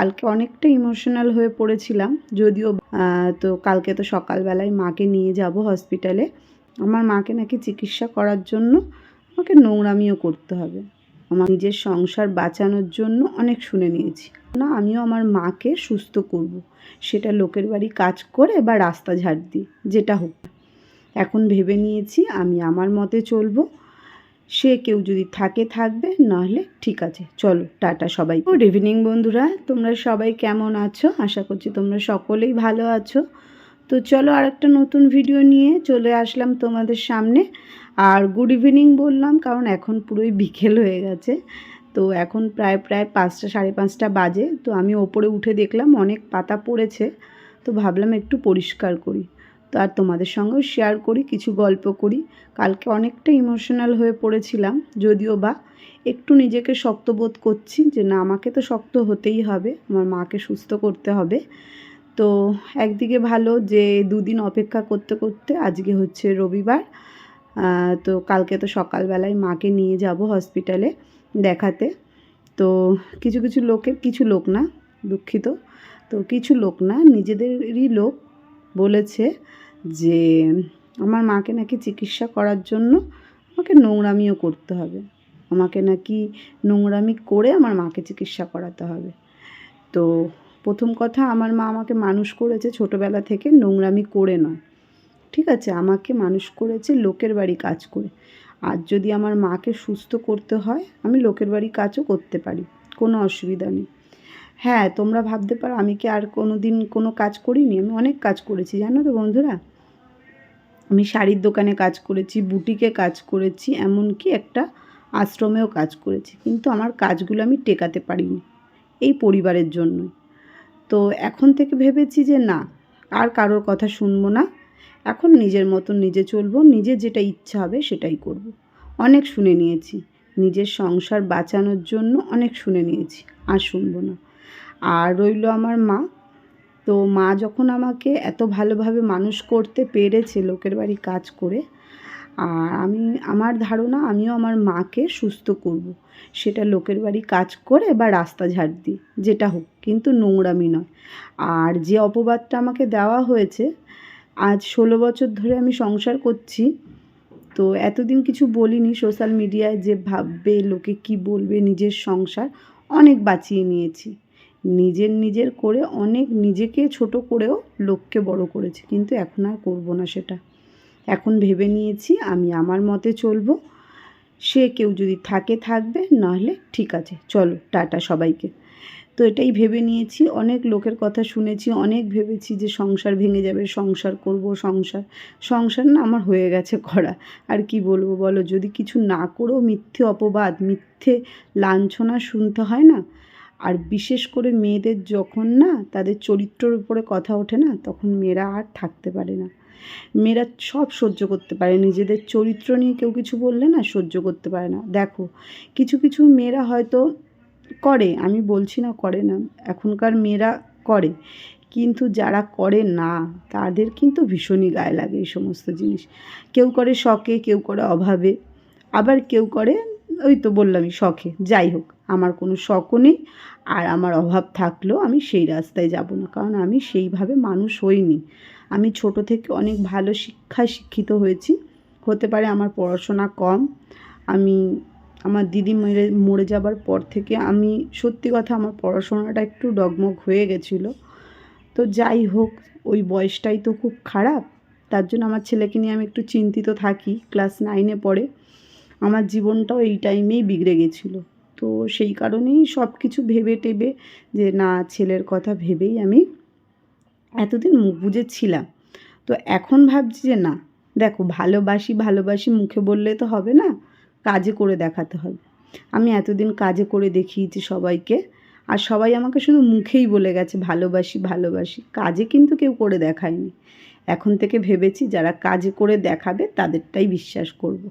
কালকে অনেকটা ইমোশনাল হয়ে পড়েছিলাম, যদিও তো কালকে তো সকালবেলায় মাকে নিয়ে যাব হসপিটালে। আমার মাকে নাকি চিকিৎসা করার জন্য আমাকে নোংরামিও করতে হবে। আমার নিজের সংসার বাঁচানোর জন্য অনেক শুনে নিয়েছি না, আমিও আমার মাকে সুস্থ করব, সেটা লোকের বাড়ি কাজ করে বা রাস্তা ঝাড় দিয়ে, যেটা হোক। এখন ভেবে নিয়েছি আমি আমার মতে চলবো। সে কেউ যদি থাকে থাকবে, নাহলে ঠিক আছে, চলো টাটা সবাই। গুড ইভিনিং বন্ধুরা, তোমরা সবাই কেমন আছো? আশা করছি তোমরা সকলেই ভালো আছো। তো চলো আর একটা নতুন ভিডিও নিয়ে চলে আসলাম তোমাদের সামনে। আর গুড ইভিনিং বললাম কারণ এখন পুরোই বিকেল হয়ে গেছে। তো এখন প্রায় 5টা 5:30 বাজে। তো আমি ওপরে উঠে দেখলাম অনেক পাতা পড়েছে, তো ভাবলাম একটু পরিষ্কার করি, তো আর তোমাদের সঙ্গেও শেয়ার করি, কিছু গল্প করি। কালকে অনেকটা ইমোশনাল হয়ে পড়েছিলাম, যদিও বা একটু নিজেকে শক্ত বোধ করছি যে না, আমাকে তো শক্ত হতেই হবে, আমার মাকে সুস্থ করতে হবে। তো একদিকে ভালো যে 2 দিন অপেক্ষা করতে করতে আজকে হচ্ছে রবিবার। তো কালকে তো সকালবেলায় মাকে নিয়ে যাব হসপিটালে দেখাতে। তো কিছু লোক না, দুঃখিত, তো কিছু লোক না, নিজেদেরই লোক বলেছে যে আমার মাকে নাকি চিকিৎসা করার জন্য আমাকে নোংরামিও করতে হবে। আমাকে নাকি নোংরামি করে আমার মাকে চিকিৎসা করাতে হবে। তো প্রথম কথা, আমার মা আমাকে মানুষ করেছে ছোটোবেলা থেকে নোংরামি করে নয়, ঠিক আছে? আমাকে মানুষ করেছে লোকের বাড়ি কাজ করে। আর যদি আমার মাকে সুস্থ করতে হয়, আমি লোকের বাড়ি কাজও করতে পারি, কোনো অসুবিধা নেই। হ্যাঁ, তোমরা ভাবতে পারো আমি কি আর কোনো দিন কোনো কাজ করিনি? আমি অনেক কাজ করেছি, জানো তো বন্ধুরা। আমি শাড়ির দোকানে কাজ করেছি, বুটিকে কাজ করেছি, এমনকি একটা আশ্রমেও কাজ করেছি, কিন্তু আমার কাজগুলো আমি টেকাতে পারিনি এই পরিবারের জন্যই। তো এখন থেকে ভেবেছি যে না, আর কারোর কথা শুনবো না, এখন নিজের মতন নিজে চলবো, নিজের যেটা ইচ্ছা হবে সেটাই করব। অনেক শুনে নিয়েছি, নিজের সংসার বাঁচানোর জন্য অনেক শুনে নিয়েছি, আর শুনবো না। আর রইল আমার মা। তো মা যখন আমাকে এত ভালোভাবে মানুষ করতে পেরেছে লোকের বাড়ি কাজ করে, আর আমার ধারণা আমিও আমার মাকে সুস্থ করব, সেটা লোকের বাড়ি কাজ করে বা রাস্তা ঝাড় দিয়ে, যেটা হোক, কিন্তু নোংরামি নয়। আর যে অপবাদটা আমাকে দেওয়া হয়েছে, আজ 16 বছর ধরে আমি সংসার করছি, তো এতদিন কিছু বলিনি সোশ্যাল মিডিয়ায়, যে ভাববে লোকে কি বলবে, নিজের সংসার অনেক বাঁচিয়ে নিয়েছি। নিজের করে অনেক নিজেকে ছোট করেও লোককে বড় করেছি, কিন্তু এখন আর করব না সেটা। এখন ভেবে নিয়েছি আমি আমার মতে চলবো। সে কেউ যদি থাকে থাকবে, নাহলে ঠিক আছে, চলো টাটা সবাইকে। তো এটাই ভেবে নিয়েছি। অনেক লোকের কথা শুনেছি, অনেক ভেবেছি যে সংসার ভেঙে যাবে, সংসার করব, সংসার না আমার হয়ে গেছে করা। আর কি বলবো বলো, যদি কিছু না করেও মিথ্যে অপবাদ, মিথ্যে লাঞ্ছনা শুনতে হয় না, আর বিশেষ করে মেয়েদের যখন না তাদের চরিত্রের উপরে কথা ওঠে না, তখন মেয়েরা আর থাকতে পারে না। মেয়েরা সব সহ্য করতে পারে, নিজেদের চরিত্র নিয়ে কেউ কিছু বললে না সহ্য করতে পারে না। দেখো, কিছু মেয়েরা হয়তো করে, আমি বলছি না করে না, এখনকার মেয়েরা করে, কিন্তু যারা করে না তাদের কিন্তু ভীষণই গায়ে লাগে এই সমস্ত জিনিস। কেউ করে শখে, কেউ করে অভাবে, আবার কেউ করে ওই তো বললামই শখে। যাই হোক, আমার কোনো শখও নেই, আর আমার অভাব থাকলেও আমি সেই রাস্তায় যাব না, কারণ আমি সেইভাবে মানুষ হইনি। আমি ছোট থেকে অনেক ভালো শিক্ষায় শিক্ষিত হয়েছি। হতে পারে আমার পড়াশোনা কম, আমি আমার দিদি মরে যাবার পর থেকে আমি সত্যি কথা আমার পড়াশোনাটা একটু ডগমগ হয়ে গেছিলো। তো যাই হোক, ওই বয়সটাই তো খুব খারাপ, তার জন্য আমার ছেলেকে নিয়ে আমি একটু চিন্তিত থাকি। ক্লাস 9-এ পড়ে, আমার জীবনটাও এই টাইমেই বিগড়ে গেছিলো। তো সেই কারণেই সব কিছু ভেবে টেবে যে না, ছেলের কথা ভেবেই আমি এতদিন মুখ বুজেছিলাম। তো এখন ভাবছি যে না, দেখো, ভালোবাসি মুখে বললে তো হবে না, কাজে করে দেখাতে হবে। আমি এতদিন কাজে করে দেখিয়েছি সবাইকে, আর সবাই আমাকে শুধু মুখেই বলে গেছে ভালোবাসি, কাজে কিন্তু কেউ করে দেখায়নি। এখন থেকে ভেবেছি যারা কাজে করে দেখাবে তাদেরটাই বিশ্বাস করব।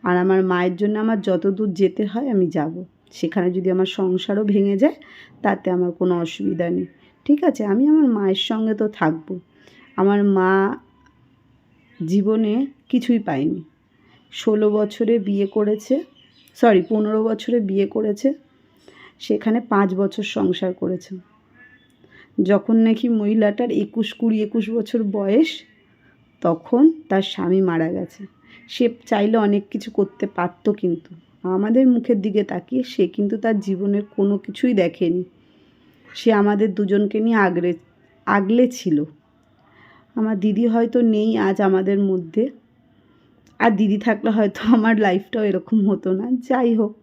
আর আমার মায়ের জন্য আমার যত দূর যেতে হয় আমি যাব, সেখানে যদি আমার সংসারও ভেঙে যায় তাতে আমার কোনো অসুবিধা নেই, ঠিক আছে? আমি আমার মায়ের সঙ্গে তো থাকবো। আমার মা জীবনে কিছুই পায়নি, 16 বছরে বিয়ে করেছে, 15 বছরে বিয়ে করেছে, সেখানে 5 বছর সংসার করেছে। যখন নাকি মহিলাটার 21 বছর বয়স, তখন তার স্বামী মারা গেছে। সে চাইলে অনেক কিছু করতে পারত, কিন্তু আমাদের মুখের দিকে তাকিয়ে সে কিন্তু তার জীবনের কোনো কিছুই দেখেনি। সে আমাদের দুজনকে নিয়ে আগলে ছিল। আমার দিদি হয়তো নেই আজ আমাদের মধ্যে, আর দিদি থাকলে হয়তো আমার লাইফটাও এরকম হতো না। যাই হোক,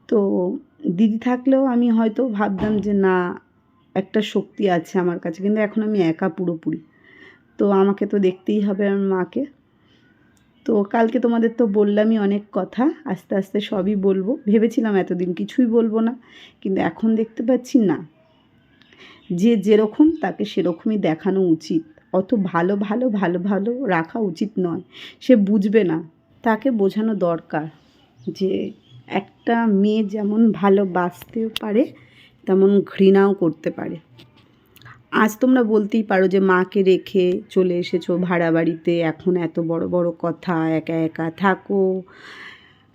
তো দিদি থাকলেও আমি হয়তো ভাবতাম যে না, একটা শক্তি আছে আমার কাছে, কিন্তু এখন আমি একা পুরোপুরি। তো আমাকে তো দেখতেই হবে আমার মাকে। তো কালকে তোমাদের তো বললামই অনেক কথা, আস্তে আস্তে সবই বলবো। ভেবেছিলাম এতদিন কিছুই বলবো না, কিন্তু এখন দেখতে পাচ্ছি না, যে যেরকম তাকে সেরকমই দেখানো উচিত। অত ভালো ভালো ভালো ভালো রাখা উচিত নয়। সে বুঝবে না, তাকে বোঝানো দরকার যে একটা মেয়ে যেমন ভালোবাসতেও পারে, তেমন ঘৃণাও করতে পারে। আজ তোমরা বলতেই পারো যে মাকে রেখে চলে এসেছো ভাড়া বাড়িতে, এখন এত বড় বড় কথা, একা একা থাকো।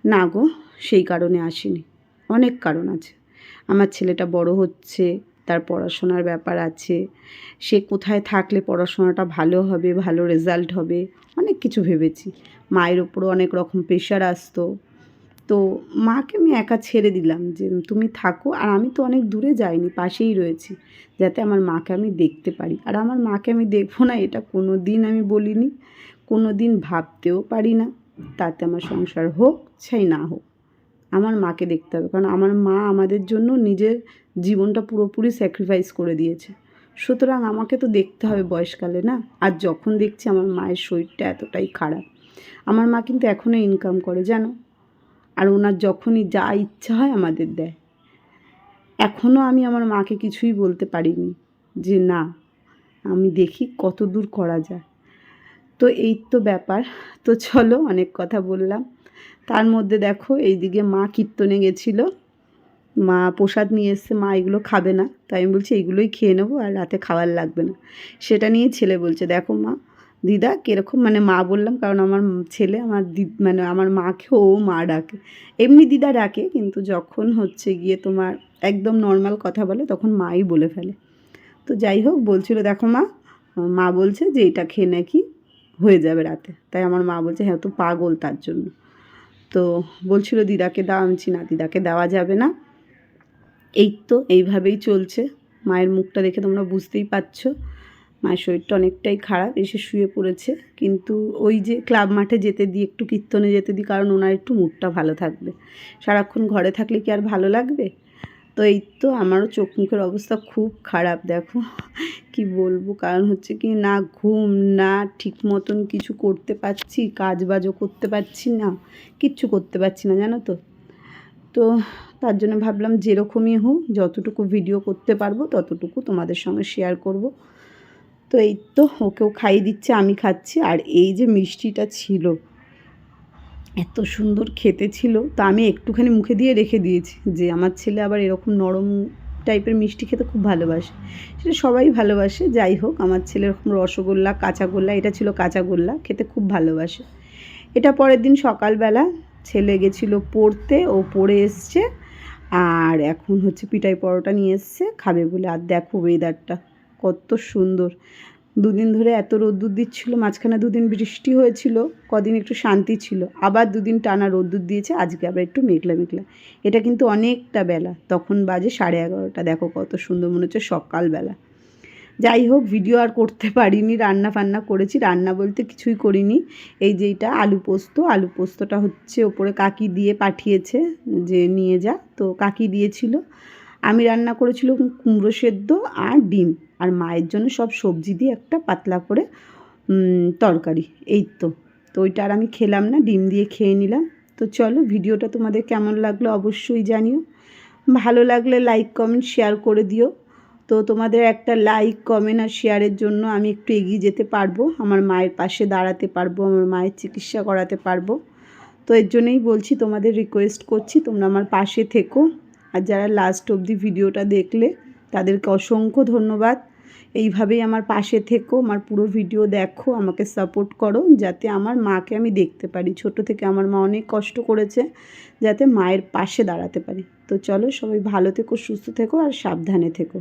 না গো, সেই কারণে আসিনি। অনেক কারণ আছে। আমার ছেলেটা বড় হচ্ছে, তার পড়াশোনার ব্যাপার আছে। সে কোথায় থাকলে পড়াশোনাটা ভালো হবে, ভালো রেজাল্ট হবে, অনেক কিছু ভেবেছি। মায়ের ওপরও অনেক রকম প্রেশার আসতো। তো মাকে আমি একা ছেড়ে দিলাম যে তুমি থাকো। আর আমি তো অনেক দূরে যাইনি, পাশেই রয়েছি, যাতে আমার মাকে আমি দেখতে পারি। আর আমার মাকে আমি দেখবো না এটা কোনো দিন আমি বলিনি, কোনো দিন ভাবতেও পারি না। তাতে আমার সংসার হোক চাই না হোক, আমার মাকে দেখতে হবে। কারণ আমার মা আমাদের জন্য নিজের জীবনটা পুরোপুরি স্যাক্রিফাইস করে দিয়েছে। সুতরাং আমাকে তো দেখতে হবে বয়সকালে, না? আর যখন দেখছি আমার মায়ের শরীরটা এতটাই খারাপ, আমার মা কিন্তু এখনও ইনকাম করে, জানো? আর ওনার যখনই যা ইচ্ছা হয় আমাদের দেয়। এখনও আমি আমার মাকে কিছুই বলতে পারিনি যে না, আমি দেখি কত দূর করা যায়। তো এই তো ব্যাপার। তো চলো, অনেক কথা বললাম। তার মধ্যে দেখো এইদিকে মা কীর্তনে গেছিলো, মা প্রসাদ নিয়ে এসছে। মা এগুলো খাবে না, তাই আমি বলছি এইগুলোই খেয়ে নেবো, আর রাতে খাবার লাগবে না। সেটা নিয়ে ছেলে বলছে দেখো মা, দিদা কীরকম, মানে মা বললাম কারণ আমার ছেলে আমার মানে আমার মাকে ও মা ডাকে। এমনি দিদা ডাকে, কিন্তু যখন হচ্ছে গিয়ে তোমার একদম নর্মাল কথা বলে তখন মাই বলে ফেলে। তো যাই হোক, বলছিল দেখো মা, মা বলছে যে এটা খেয়ে নাকি হয়ে যাবে রাতে। তাই আমার মা বলছে হ্যাঁ তো পাগল তার জন্য। তো বলছিল দিদাকে দাও, আমি না, দিদাকে দেওয়া যাবে না। এই তো এইভাবেই চলছে। মায়ের মুখটা দেখে তোমরা বুঝতেই পারছো, মায়ের শরীরটা অনেকটাই খারাপ, এসে শুয়ে পড়েছে। কিন্তু ওই যে ক্লাব মাঠে যেতে দিই, একটু কীর্তনে যেতে দিই, কারণ ওনার একটু মুডটা ভালো থাকবে। সারাক্ষণ ঘরে থাকলে কি আর ভালো লাগবে? তো এই তো আমারও চোখ মুখের অবস্থা খুব খারাপ, দেখো কি বলবো। কারণ হচ্ছে কি, না ঘুম, না ঠিক মতন কিছু করতে পারছি, কাজ বাজও করতে পারছি না, কিচ্ছু করতে পারছি না, জানো তো। তো তার জন্য ভাবলাম যেরকমই হোক, যতটুকু ভিডিও করতে পারবো ততটুকু তোমাদের সঙ্গে শেয়ার করব। তো এই তো ওকেও খাইয়ে দিচ্ছে, আমি খাচ্ছি। আর এই যে মিষ্টিটা ছিল, এত সুন্দর খেতে ছিল, তা আমি একটুখানি মুখে দিয়ে রেখে দিয়েছি, যে আমার ছেলে আবার এরকম নরম টাইপের মিষ্টি খেতে খুব ভালোবাসে। সেটা সবাই ভালোবাসে, যাই হোক আমার ছেলে এরকম রসগোল্লা, কাঁচাগোল্লা, এটা ছিল কাঁচাগোল্লা, খেতে খুব ভালোবাসে। এটা পরের দিন সকালবেলা ছেলে গেছিলো পড়তে, ও পড়ে এসছে, আর এখন হচ্ছে পিঠাই পরোটা নিয়ে এসছে খাবে বলে। আর দেখো ওয়েদারটা কত সুন্দর। দুদিন ধরে এত রোদ্দুর দিচ্ছিল, মাঝখানে দুদিন বৃষ্টি হয়েছিল, কদিন একটু শান্তি ছিল, আবার দুদিন টানা রোদ্দুর দিয়েছে, আজকে আবার একটু মেঘলা মেঘলা। এটা কিন্তু অনেকটা বেলা, তখন বাজে 11:30। দেখো কত সুন্দর, মনে হচ্ছে সকালবেলা। যাই হোক, ভিডিও আর করতে পারিনি, রান্না ফান্না করেছি। রান্না বলতে কিছুই করিনি। এই যে এটা আলু পোস্ত, আলু পোস্তটা হচ্ছে ওপরে কাকি দিয়ে পাঠিয়েছে যে নিয়ে যা, তো কাকি দিয়েছিল। আমি রান্না করেছিলাম কুমড়ো সেদ্ধ আর ডিম, আর মায়ের জন্য সব সবজি দিয়ে একটা পাতলা করে তরকারি। এই তো ওইটা আর আমি খেলাম না, ডিম দিয়ে খেয়ে নিলাম। তো চলো, ভিডিওটা তোমাদের কেমন লাগলো অবশ্যই জানিও। ভালো লাগলে লাইক কমেন্ট শেয়ার করে দিও। তো তোমাদের একটা লাইক কমেন্ট আর শেয়ারের জন্য আমি একটু এগিয়ে যেতে পারবো, আমার মায়ের পাশে দাঁড়াতে পারবো, আমার মায়ের চিকিৎসা করাতে পারবো। তো এর জন্যই বলছি, তোমাদের রিকোয়েস্ট করছি তোমরা আমার পাশে থেকো। আর যারা লাস্ট অবধি ভিডিওটা দেখলে তাদেরকে অসংখ্য ধন্যবাদ। এইভাবেই আমার পাশে থেকো, আমার পুরো ভিডিও দেখো, আমাকে সাপোর্ট করো, যাতে আমার মাকে আমি দেখতে পারি। ছোট থেকে আমার মা অনেক কষ্ট করেছে, যাতে মায়ের পাশে দাঁড়াতে পারি। তো চলো, সবাই ভালো থেকো, সুস্থ থেকো আর সাবধানে থেকো।